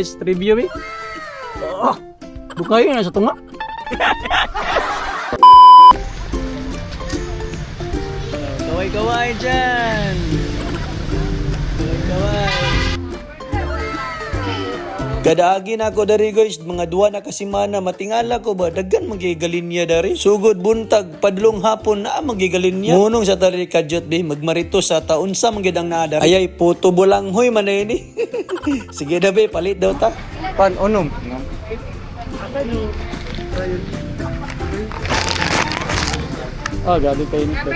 Review eh. Oh, bukayo na sa tunga. Kaway-kaway dyan. Kaway-kaway. Kadaagi na ako dari guys, mga duwa na kasimana, matingala ko ba, daggan magigalin niya dari. Sugod buntag, padlong hapon na magigalin niya. Munong sa tari kadyot be, magmarito sa taon sa magidang naadari. Ayay, puto bulang huy man na ini. Sige na be, palit daw ta. Pan, unom. Gabi kayo nito.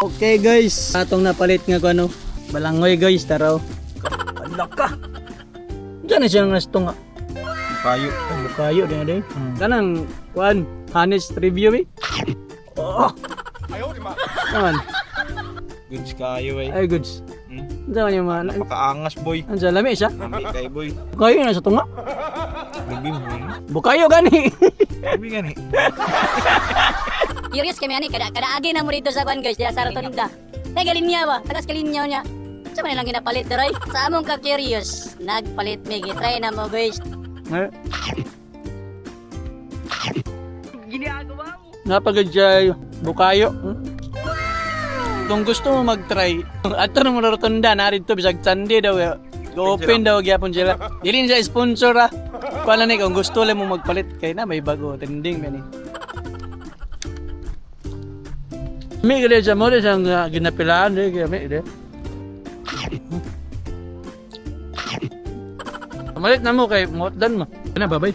Okay guys, atong napalit nga ko ano, balangoy guys, taraw. Laka. Diyan na siya ng resto nga. Kayo. Bukayo din din. Kanang kuan, honest review eh. Oh. Ayaw, di ma. Naman. Goods kayo eh. Ay goods. Diyan yung mga Napakaangas boy. ansa lami siya. Lami kay boy. Bukayo na sa tunga. Bibim mo. Bukayo gani. Bibim gani. Curious kami ani kada agi na mo dito sa kuan guys, diya sa Rotonda. Galinya ba? Tagas Galinya nya. Sa man lang ginapalit daray. Sa among ka curious, nagpalit mi try na mo guys. Ginagawa mo. Napagad siya bukayo. Kung gusto mo mag-try, ato na mo na rotonda, narito bisag Sunday daw. Go-open daw gyapon sila. Dili siya sponsor ah. Pala ni kung gusto lang mo magpalit kay na may bago tending man eh. May gede siya mo rin siyang ginapilaan eh, kaya may gede. Malit na mo kay Motdan mo. Ano babay?